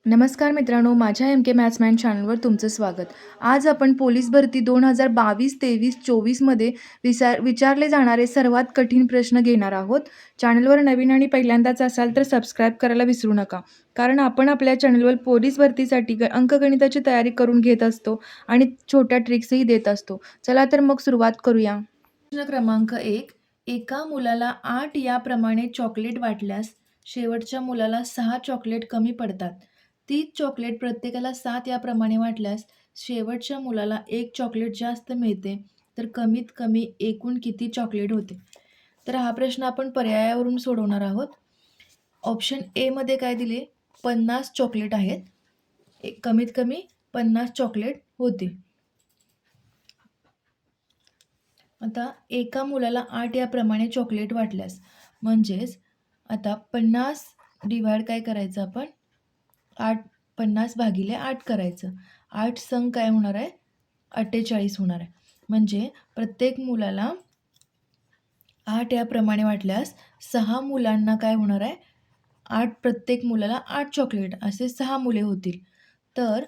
नमस्कार मित्रांनो, माझ्या एम के मॅथ्समॅन चॅनलवर तुमचं स्वागत. आज आपण पोलीस भरती 2022, 23, 24मध्ये विचारले जाणारे सर्वात कठीण प्रश्न घेणार आहोत. चॅनलवर नवीन आणि पहिल्यांदाच असाल तर सबस्क्राईब करायला विसरू नका. कारण आपण आपल्या चॅनलवर पोलीस भरतीसाठी अंकगणिताची तयारी करून घेत असतो आणि छोट्या ट्रिक्सही देत असतो. चला तर मग सुरुवात करूया. प्रश्न क्रमांक 1. एका मुलाला 8 याप्रमाणे चॉकलेट वाटल्यास शेवटच्या मुलाला 6 चॉकलेट कमी पडतात. 30 चॉकलेट प्रत्येकाला 7 याप्रमाणे वाटल्यास शेवटच्या मुलाला 1 चॉकलेट जास्त मिळते, तर कमीत कमी एकूण किती चॉकलेट होते? तर हा प्रश्न आपण पर्यायावरून सोडवणार आहोत. ऑप्शन ए मध्ये काय दिले? 50 चॉकलेट आहेत. कमीत कमी 50 चॉकलेट होते. आता एका मुलाला 8 याप्रमाणे चॉकलेट वाटल्यास म्हणजेच आता 50 डिवाइड काय करायचं आपण? 50 भागिले 8 करायचं. 8 संग काय होणार आहे? 48 होणार आहे. म्हणजे प्रत्येक मुलाला 8 याप्रमाणे वाटल्यास 6 मुलांना काय होणार आहे? प्रत्येक मुलाला 8 चॉकलेट असे 6 मुले होतील. तर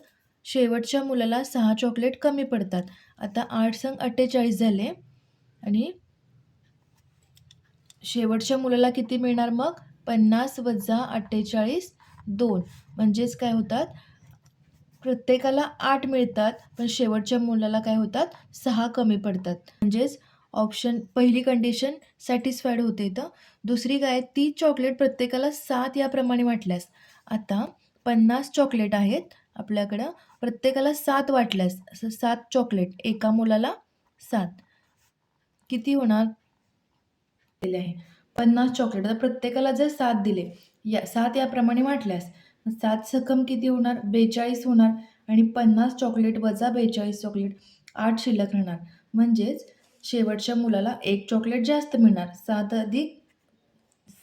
शेवटच्या मुलाला 6 चॉकलेट कमी पडतात. आता 8 संग 48 झाले आणि शेवटच्या मुलाला किती मिळणार मग? 50 वजा 48 2. म्हणजेच काय होतात? प्रत्येकाला 8 मिळतात, पण शेवटच्या मुलाला काय होतात? 6 कमी पडतात. म्हणजेच ऑप्शन पहिली कंडिशन सॅटिस्फाईड होते इथं. दुसरी काय? 30 चॉकलेट प्रत्येकाला 7 याप्रमाणे वाटल्यास. आता 50 चॉकलेट आहेत आपल्याकडं. प्रत्येकाला 7 वाटल्यास असं 7 चॉकलेट एका मुलाला 7 किती होणार? दिले आहे 50 चॉकलेट. तर प्रत्येकाला जर 7 दिले, 7 याप्रमाणे वाटल्यास 7 सकम किती होणार? 42 होणार आणि 50 चॉकलेट वजा 42 चॉकलेट 8 शिल्लक राहणार. म्हणजेच शेवटच्या मुलाला 1 चॉकलेट जास्त मिळणार. 7 अधिक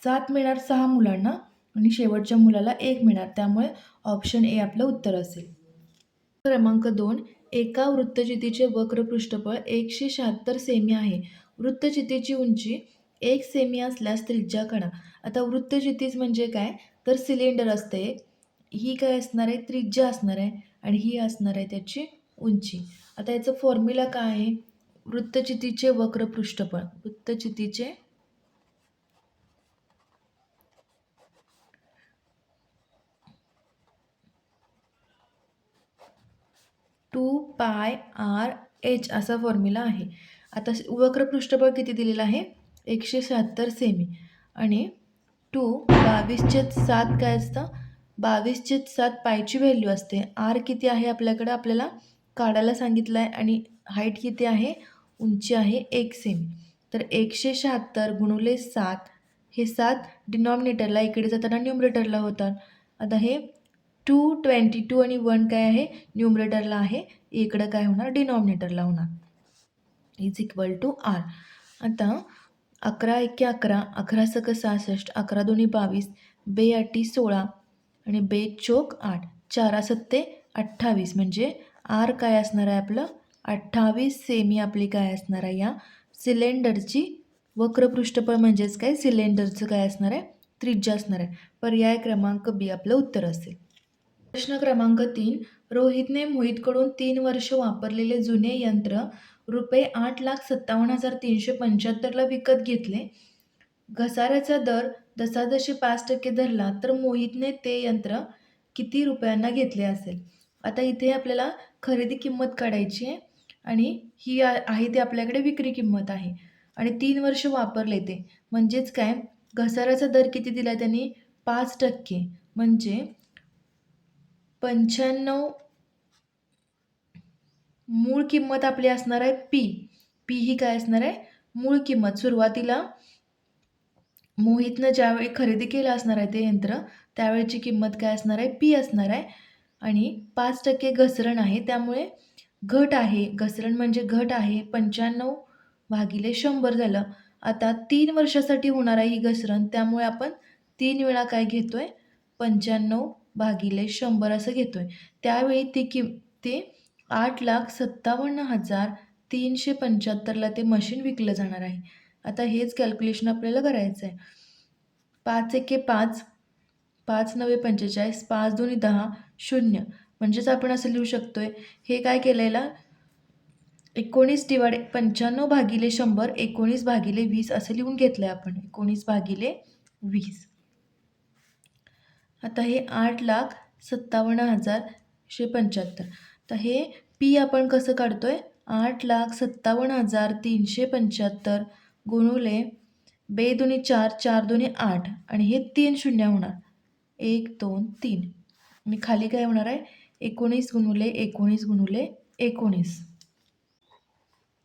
7 मिळणार 6 मुलांना आणि शेवटच्या मुलाला 1 मिळणार. त्यामुळे ऑप्शन ए आपलं उत्तर असेल. क्रमांक 2. एका वृत्तचितीचे वक्र पृष्ठफळ 176 सेमी आहे. वृत्तचितीची उंची 1 सेमी असल्यास त्रिज्या काढा. आता वृत्तचितीज म्हणजे काय? तर सिलेंडर असते. ही काय असणार आहे? त्रिज्या असणार आहे आणि ही असणार आहे त्याची उंची. आता याचं फॉर्म्युला काय आहे? वृत्तचितीचे वक्र पृष्ठफळ. वृत्तचितीचे 2πr/h असा फॉर्म्युला आहे. आता वक्र पृष्ठफळ किती दिलेलं आहे? 176 सेमी आणि 22/7 काय असतं? 22/7 पायची व्हॅल्यू असते. आर किती आहे आपल्याकडं? आपल्याला काढायला सांगितलं आहे आणि हाईट किती आहे? उंची आहे 1 सेमी. तर 176 गुणुले 7 हे 7 डिनॉमिनेटरला इकडे जाताना न्यूमरेटरला होतात. आता हे 222 आणि 1 काय आहे? न्यूमरेटरला आहे. इकडं काय होणार? डिनॉमिनेटरला होणार. Is equal to R. आता 11 एके 11, 11 सक 66, 11 दोन्ही 22, बे आठी 16 आणि बे चोक 8, 4 सत्ते 28. म्हणजे आर काय असणार आहे आपलं? 28 सेमी आपली काय असणार आहे? या सिलेंडरची वक्र पृष्ठफळ म्हणजेच काय? सिलेंडरचं काय असणार आहे? त्रिज्या असणार आहे. पर्याय क्रमांक बी आपलं उत्तर असेल. प्रश्न क्रमांक 3. रोहितने मोहितकडून 3 वर्ष वापरलेले जुने यंत्र रुपये 8,57,375ला विकत घेतले. घसाऱ्याचा दर जसाजशी 5% धरला तर मोहितने ते यंत्र किती रुपयांना घेतले असेल? आता इथे आपल्याला खरेदी किंमत काढायची आहे आणि ही आहे ती आपल्याकडे विक्री किंमत आहे आणि 3 वर्ष वापरले ते. म्हणजेच काय? घसाऱ्याचा दर किती दिला त्यांनी? 5%. म्हणजे 95 मूळ किंमत आपली असणार आहे पी. पी ही काय असणार आहे? मूळ किंमत. सुरुवातीला मोहितनं ज्यावेळी खरेदी केलं असणार आहे ते यंत्र, त्यावेळची किंमत काय असणार आहे? पी असणार आहे आणि 5% घसरण आहे. त्यामुळे घट आहे. घसरण म्हणजे घट आहे. 95/100 झालं. आता 3 वर्षासाठी होणार आहे ही घसरण. त्यामुळे आपण 3 वेळा काय घेतोय? 95/100 असं घेतोय. त्यावेळी ते 8,57,375ला ते मशीन विकलं जाणार आहे. आता हेच कॅल्क्युलेशन आपल्याला करायचं आहे. 5 एके 5, 5 9 45, 5 2 10, 0. म्हणजेच आपण असं लिहू शकतोय, हे काय केलेलं 19 डिवाइड 95 भागिले 100, 19 भागिले 20 असं लिहून घेतलंय आपण. 19 भागिले 20. आता हे 8,57,175. तर हे पी आपण कसं काढतोय? 8,57,375 गुणुले 2 दुनी 4, 4 दुनी 8 आणि हे 3 शून्य होणार. 1 2 3 आणि खाली काय होणार आहे? 19 गुणुले 19 गुणुले 19.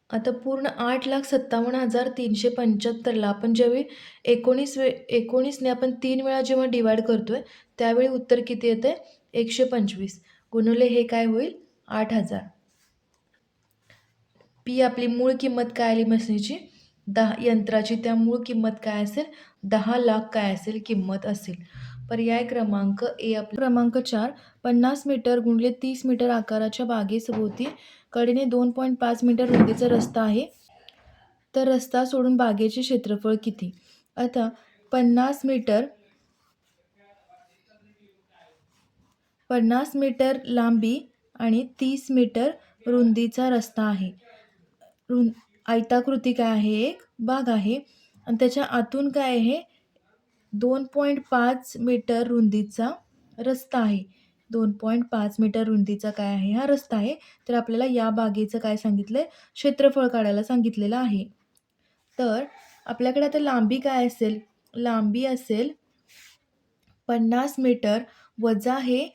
आता पूर्ण 8,57,375ला आपण ज्यावेळी 19ने आपण 3 वेळा जेव्हा डिवाइड करतोय त्यावेळी उत्तर किती येते? 125 गुणुले हे काय होईल? 8,000. पी आपली मूळ किंमत काय आली मशीनची? 10 यंत्राची. त्या मूळ किंमत काय असेल? 10 लाख काय असेल? किंमत असेल. पर्याय क्रमांक ए. आपला क्रमांक 4, 50 मीटर गुणिले 30 मीटर आकाराच्या बागेसभोवती कडेने 2.5 मीटर रुंदीचा रस्ता आहे. तर रस्ता सोडून बागेचे क्षेत्रफळ किती? आता 50 मीटर लांबी आणि 30 मीटर रुंदीचा रस्ता आहे. आयताकृती काय आहे? एक बाग आहे आणि त्याच्या आतून काय आहे? 2.5 मीटर रुंदीचा रस्ता आहे. 2.5 मीटर रुंदीचा काय आहे? हा रस्ता आहे. तर आपल्याला या बागेचं काय सांगितलंय? क्षेत्रफळ काढायला सांगितलेलं आहे. तर आपल्याकडे आता लांबी काय असेल? लांबी असेल 50 मीटर वजा हे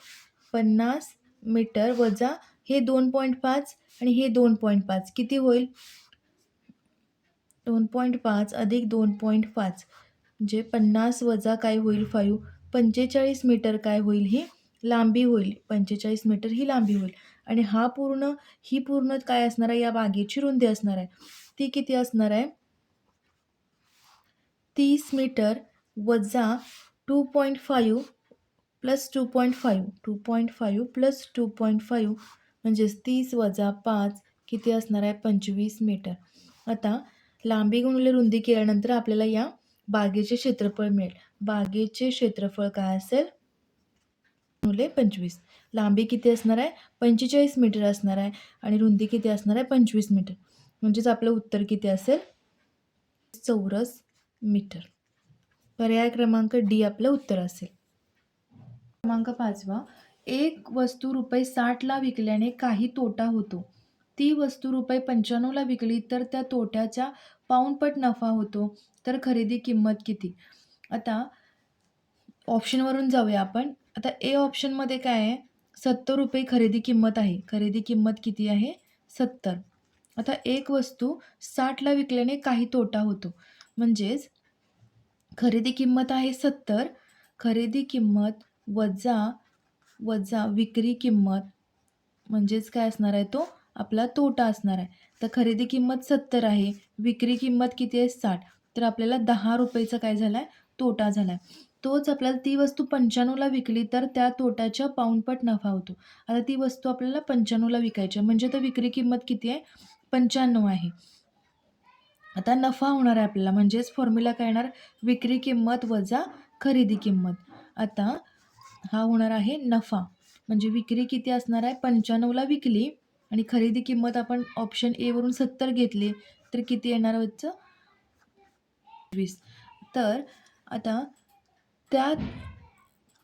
50 मीटर वजा हे 2.5 आणि हे 2.5 किती होईल? 2.5 अधिक 2.5 म्हणजे 50 वजा काय होईल? 5 45 मीटर काय होईल? ही लांबी होईल. 45 मीटर ही लांबी होईल आणि ही पूर्ण काय असणार आहे? या बागेची रुंदी असणार आहे. ती किती असणार आहे? 30 मीटर वजा 2.5 प्लस 2.5 2.5 प्लस 2.5 म्हणजेच 30 वजा 5 किती असणार आहे? 25 मीटर. आता लांबी गुणिले रुंदी केल्यानंतर आपल्याला या बागेचे क्षेत्रफळ मिळेल. बागेचे क्षेत्रफळ काय असेल? गुणिले 25. लांबी किती असणार आहे? 45 मीटर असणार आहे आणि रुंदी किती असणार आहे? 25 मीटर. म्हणजेच आपलं उत्तर किती असेल? चौरस मीटर. पर्याय क्रमांक डी आपलं उत्तर असेल. क्रमांक 5, एक वस्तू ₹60ला विकल्याने काही तोटा होतो. ती वस्तू ₹95ला विकली तर त्या तोट्याच्या पाऊणपट नफा होतो. तर खरेदी किंमत किती? आता ऑप्शनवरून जाऊया आपण. आता ए ऑप्शनमध्ये काय आहे? ₹70 खरेदी किंमत आहे. खरेदी किंमत किती आहे? 70. आता एक वस्तू 60ला विकल्याने काही तोटा होतो. म्हणजेच खरेदी किंमत आहे 70. खरेदी किंमत वजा विक्री किंमत म्हणजेच काय असणार आहे? तो आपला तोटा असणार आहे. तर खरेदी किंमत 70 आहे. विक्री किंमत किती आहे? 60. तर आपल्याला ₹10चा काय झाला आहे? तोटा झाला आहे. तोच आपल्याला ती वस्तू 95ला विकली तर त्या तोट्याच्या पाऊणपट नफा होतो. आता ती वस्तू आपल्याला 95ला विकायची आहे म्हणजे तर विक्री किंमत किती आहे? 95 आहे. आता नफा होणार आहे आपल्याला म्हणजेच फॉर्म्युला काय येणार? विक्री किंमत वजा खरेदी किंमत. आता हा होणार आहे नफा. म्हणजे विक्री किती असणार आहे? 95ला विकली आणि खरेदी किंमत आपण ऑप्शन ए वरून 70 घेतली तर किती येणार होतं? 20. तर आता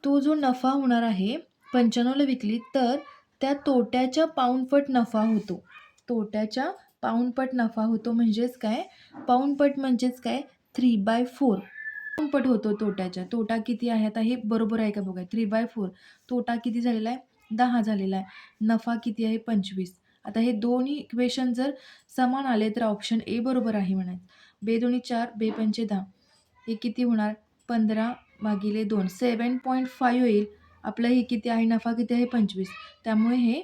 तो जो नफा होणार आहे 95ला विकली तर त्या तोट्याच्या पाऊणपट नफा होतो. तोट्याच्या पाऊणपट नफा होतो म्हणजेच काय? पाऊणपट म्हणजेच काय? 3/4 पाऊणपट होतो तोट्याच्या. तोटा किती आहे? आता हे बरोबर आहे का बघा. 3/4 तोटा किती झालेला आहे? 10 झालेला आहे. नफा किती आहे? 25. आता हे दोन्ही इक्वेशन जर समान आले तर ऑप्शन ए बरोबर आहे म्हणायचं. 2 दुनी 4, 2 पंचे 10. हे किती होणार? 15/2 7.5 येईल. आपलं हे किती आहे? नफा किती आहे? 25. त्यामुळे हे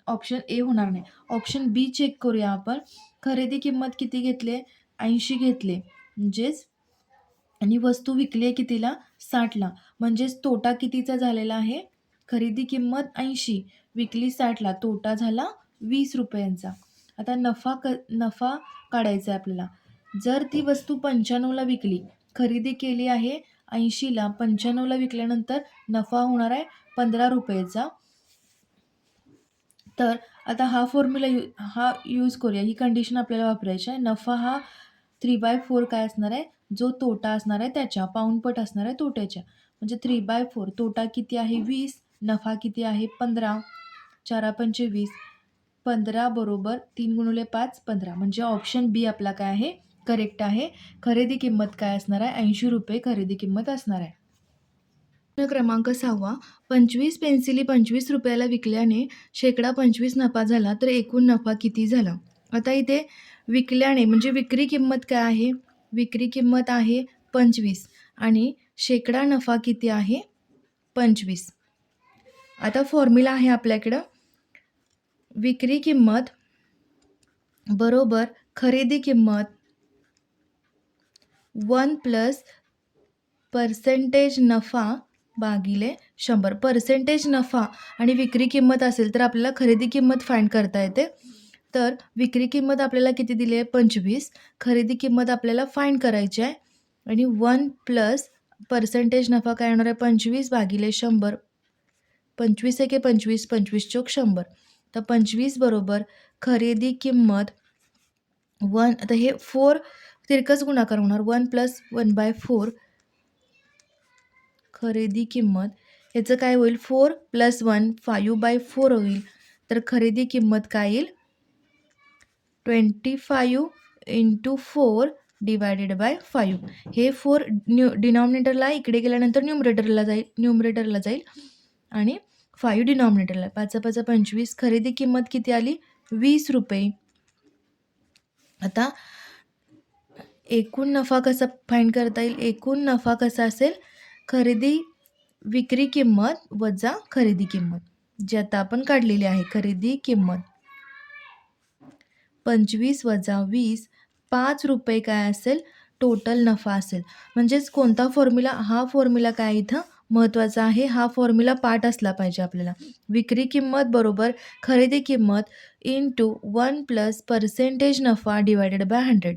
ऑप्शन ए होणार नाही. ऑप्शन बी चेक करूया आपण. खरेदी किंमत किती घेतली? 80 घेतली. म्हणजेच आणि वस्तू विकली आहे कितीला? 60ला. म्हणजेच तोटा कितीचा झालेला आहे? खरेदी किंमत 80, विकली 60ला. तोटा झाला ₹20. आता नफा काढायचा आहे आपल्याला. जर ती वस्तू 95ला विकली, खरेदी केली आहे 80ला 95ला विकल्यानंतर नफा होणार आहे 15 रुपयेचा. तर आता हा फॉर्म्युला यूज करूया. ही कंडिशन आपल्याला वापरायची आहे. नफा हा 3/4 काय असणार आहे, जो तोटा असणार आहे त्याच्या पाऊणपट असणार आहे तोट्याच्या. म्हणजे 3/4 तोटा किती आहे 20, नफा किती आहे 15, 4 पंचे 20, 15 बरोबर 3 गुणिले 5 15. म्हणजे ऑप्शन बी आपला काय आहे, करेक्ट आहे. खरेदी किंमत काय असणार आहे, 80 रुपये खरेदी किंमत असणार आहे. प्रश्न क्रमांक 6 25 पेन्सिली 25 रुपयाला विकल्याने शेकडा 25 नफा झाला तर एकूण नफा किती झाला. आता इथे विकल्याने म्हणजे विक्री किंमत काय आहे, विक्री किंमत आहे 25 आणि शेकडा नफा किती आहे 25. आता फॉर्म्युला आहे आपल्याकडं, विक्री किंमत बरोबर खरेदी किंमत 1 प्लस पर्सेंटेज नफा भागिले 100. पर्सेंटेज नफा आणि विक्री किंमत असेल तर आपल्याला खरेदी किंमत फाइंड करता येते. तर विक्री किंमत आपल्याला किती दिली आहे 25, खरेदी किंमत आपल्याला फाइंड करायची आहे आणि 1 प्लस पर्सेंटेज नफा काय होणार आहे 25 भागिले 100. 25 एके 25, 25 चोक 100. तर 25 बरोबर खरेदी किंमत 1, आता हे 4 तिरकस गुणाकार होणार, 1 प्लस 1/4 खरेदी किंमत, याचं काय होईल 4 प्लस 1 5/4 होईल. तर खरेदी किंमत काय येईल 25 × 4 डिवायडेड बाय 5. हे 4 डिनॉमिनेटरला इकडे गेल्यानंतर न्यूमरेटरला जाईल आणि 5 डिनॉमिनेटरला. 5 5 25. खरेदी किंमत किती आली 20 रुपये. आता एकूण नफा कसा फाइंड करता येईल, एकूण नफा कसा असेल, विक्री किंमत वजा खरेदी किंमत, जी आता आपण काढलेली आहे. खरेदी किंमत 25 वजा 20, 5 रुपये काय असेल टोटल नफा असेल. म्हणजेच कोणता फॉर्म्युला, हा फॉर्म्युला काय इथं महत्त्वाचा आहे, हा फॉर्म्युला पाठ असला पाहिजे आपल्याला. विक्री किंमत बरोबर खरेदी किंमत इंटू 1 प्लस पर्सेंटेज नफा डिवायडेड बाय 100.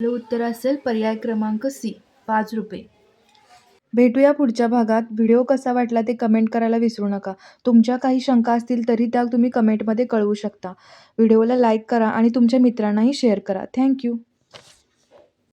उत्तर असेल पर्याय क्रमांक सी, 5 रुपये. भेटूया पुढच्या भागात. व्हिडिओ कसा वाटला ते कमेंट करायला विसरू नका. तुमच्या काही शंका असतील तरी त्या तुम्ही कमेंटमध्ये कळवू शकता. व्हिडिओला लाईक करा आणि तुमच्या मित्रांनाही शेअर करा. थँक्यू.